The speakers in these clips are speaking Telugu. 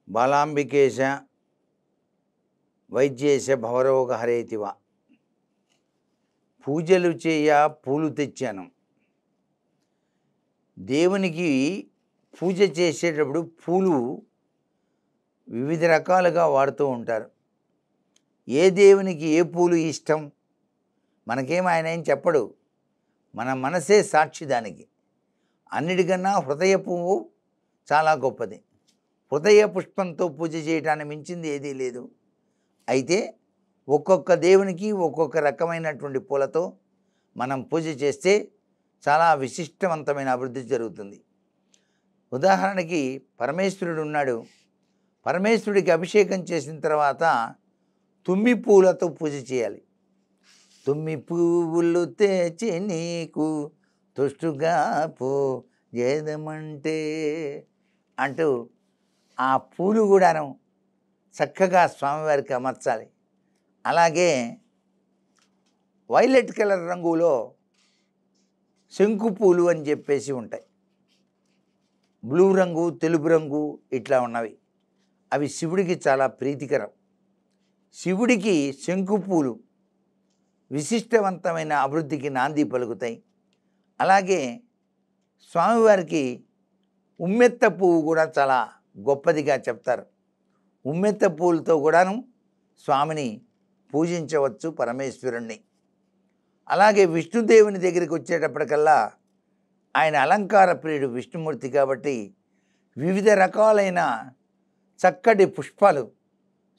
బాలాంబికేశ వైద్యేశ భవరోగహరేతివ. పూజలు చేయ పూలు తెచ్చాను. దేవునికి పూజ చేసేటప్పుడు పూలు వివిధ రకాలుగా వాడుతూ ఉంటారు. ఏ దేవునికి ఏ పూలు ఇష్టం మనకేం ఆయన ఏం చెప్పడు, మన మనసే సాక్షి దానికి. అన్నిటికన్నా హృదయ పువ్వు చాలా గొప్పది. హృదయ పుష్పంతో పూజ చేయటానికి మించింది ఏదీ లేదు. అయితే ఒక్కొక్క దేవునికి ఒక్కొక్క రకమైనటువంటి పూలతో మనం పూజ చేస్తే చాలా విశిష్టవంతమైన అభివృద్ధి జరుగుతుంది. ఉదాహరణకి పరమేశ్వరుడు ఉన్నాడు. పరమేశ్వరుడికి అభిషేకం చేసిన తర్వాత తుమ్మి పూలతో పూజ చేయాలి. తుమ్మి పువ్వులు తెచ్చి నీకు తుష్టుగా పూజేదమంటే అంటూ ఆ పూలు కూడాను చక్కగా స్వామివారికి అమర్చాలి. అలాగే వైలెట్ కలర్ రంగులో శంకు పూలు అని చెప్పేసి ఉంటాయి. బ్లూ రంగు, తెలుపు రంగు ఇట్లా ఉన్నవి. అవి శివుడికి చాలా ప్రీతికరం. శివుడికి శంకు పూలు విశిష్టవంతమైన అభివృద్ధికి నాంది పలుకుతాయి. అలాగే స్వామివారికి ఉమ్మెత్త పువ్వు కూడా చాలా గొప్పదిగా చెప్తారు. ఉమ్మెత్త పువ్వులతో కూడాను స్వామిని పూజించవచ్చు, పరమేశ్వరుణ్ణి. అలాగే విష్ణుదేవుని దగ్గరికి వచ్చేటప్పటికల్లా ఆయన అలంకార ప్రియుడు విష్ణుమూర్తి కాబట్టి వివిధ రకాలైన చక్కటి పుష్పాలు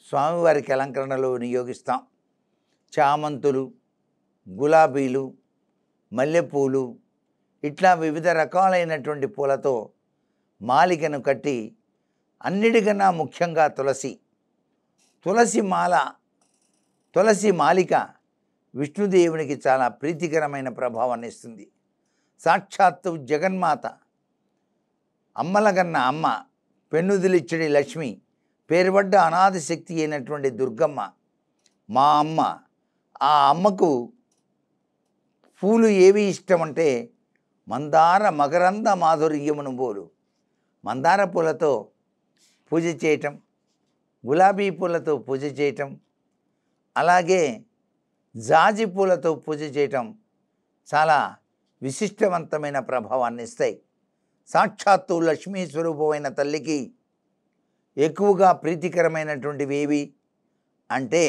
స్వామివారికి అలంకరణలో వినియోగిస్తాం. చామంతులు, గులాబీలు, మల్లెపూలు ఇట్లా వివిధ రకాలైనటువంటి పూలతో మాలికను కట్టి, అన్నిటికన్నా ముఖ్యంగా తులసి మాలిక విష్ణుదేవునికి చాలా ప్రీతికరమైన ప్రభావాన్ని ఇస్తుంది. సాక్షాత్తు జగన్మాత, అమ్మలగన్న అమ్మ, పెన్నుదిలిచ్చడి లక్ష్మి, పేరుపడ్డ అనాది శక్తి అయినటువంటి దుర్గమ్మ మా అమ్మ. ఆ అమ్మకు పూలు ఏవి ఇష్టమంటే మందార మకరంద మాధుర్యమును బోలు. మందార పూలతో పూజ చేయటం, గులాబీ పూలతో పూజ చేయటం, అలాగే జాజి పూలతో పూజ చేయటం చాలా విశిష్టవంతమైన ప్రభావాన్ని ఇస్తాయి. సాక్షాత్తు లక్ష్మీ స్వరూపమైన తల్లికి ఎక్కువగా ప్రీతికరమైనటువంటివి ఏవి అంటే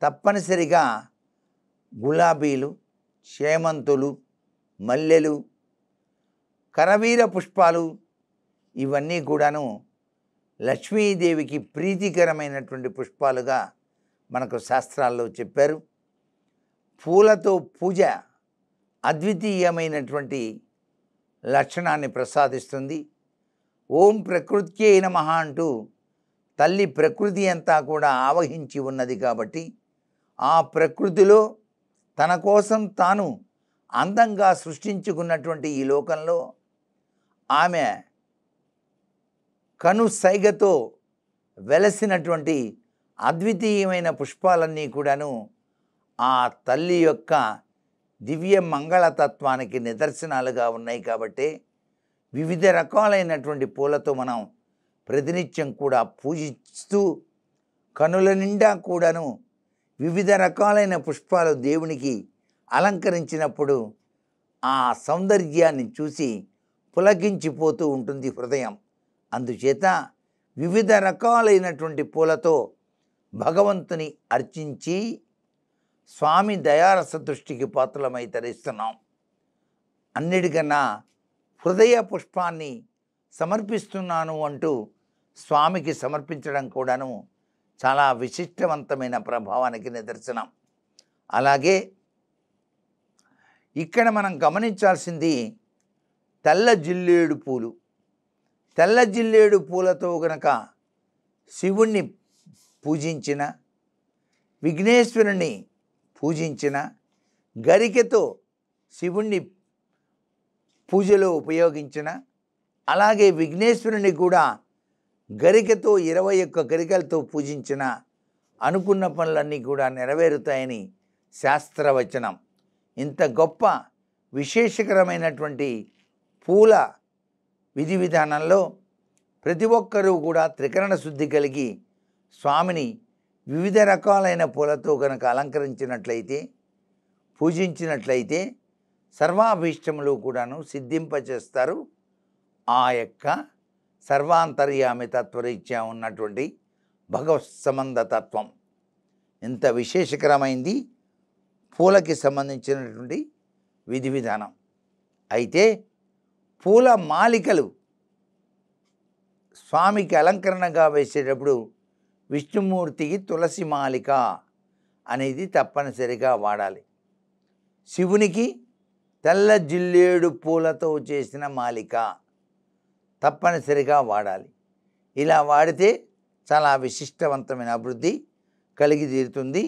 తప్పనిసరిగా గులాబీలు, చేమంతులు, మల్లెలు, కరవీర పుష్పాలు ఇవన్నీ కూడాను లక్ష్మీదేవికి ప్రీతికరమైనటువంటి పుష్పాలుగా మనకు శాస్త్రాల్లో చెప్పారు. పూలతో పూజ అద్వితీయమైనటువంటి లక్షణాన్ని ప్రసాదిస్తుంది. ఓం ప్రకృత్యై నమః అంటూ తల్లి ప్రకృతి అంతా కూడా ఆవహించి ఉన్నది కాబట్టి ఆ ప్రకృతిలో తన కోసం తాను అందంగా సృష్టించుకున్నటువంటి ఈ లోకంలో ఆమె కను సైగతో వెలసినటువంటి అద్వితీయమైన పుష్పాలన్నీ కూడాను ఆ తల్లి యొక్క దివ్య మంగళతత్వానికి నిదర్శనాలుగా ఉన్నాయి. కాబట్టి వివిధ రకాలైనటువంటి పూలతో మనం ప్రతినిత్యం కూడా పూజిస్తూ కనుల నిండా కూడాను వివిధ రకాలైన పుష్పాలు దేవునికి అలంకరించినప్పుడు ఆ సౌందర్యాన్ని చూసి పులకించిపోతూ ఉంటుంది హృదయం. అందుచేత వివిధ రకాలైనటువంటి పూలతో భగవంతుని అర్చించి స్వామి దయారస దృష్టికి పాత్రలమై తరిస్తున్నాం. అన్నిటికన్నా హృదయ పుష్పాన్ని సమర్పిస్తున్నాను అంటూ స్వామికి సమర్పించడం కూడాను చాలా విశిష్టవంతమైన ప్రభావానికి నిదర్శనం. అలాగే ఇక్కడ మనం గమనించాల్సింది తెల్ల జిల్లేడు పూలు. తెల్ల జిల్లేడు పూలతో గనక శివుణ్ణి పూజించిన, విఘ్నేశ్వరుని పూజించిన, గరికెతో శివుణ్ణి పూజలో ఉపయోగించిన, అలాగే విఘ్నేశ్వరుని కూడా గరికెతో 21 గరికలతో పూజించిన అనుకున్న పనులన్నీ కూడా నెరవేరుతాయని శాస్త్రవచనం. ఇంత గొప్ప విశేషకరమైనటువంటి పూల విధి విధానంలో ప్రతి ఒక్కరూ కూడా త్రికరణ శుద్ధి కలిగి స్వామిని వివిధ రకాలైన పూలతో కనుక అలంకరించినట్లయితే, పూజించినట్లయితే సర్వాభీష్టములు కూడాను సిద్ధింపచేస్తారు. ఆ యొక్క సర్వాంతర్యామి తత్వరీత్యా ఉన్నటువంటి భగవత్ సంబంధ తత్వం ఎంత విశేషకరమైంది పూలకి సంబంధించినటువంటి విధి విధానం. అయితే పూల మాలికలు స్వామికి అలంకరణగా వేసేటప్పుడు విష్ణుమూర్తికి తులసి మాలిక అనేది తప్పనిసరిగా వాడాలి. శివునికి తెల్ల జిల్లేడు పూలతో చేసిన మాలిక తప్పనిసరిగా వాడాలి. ఇలా వాడితే చాలా విశిష్టవంతమైన అభివృద్ధి కలిగి తీరుతుంది.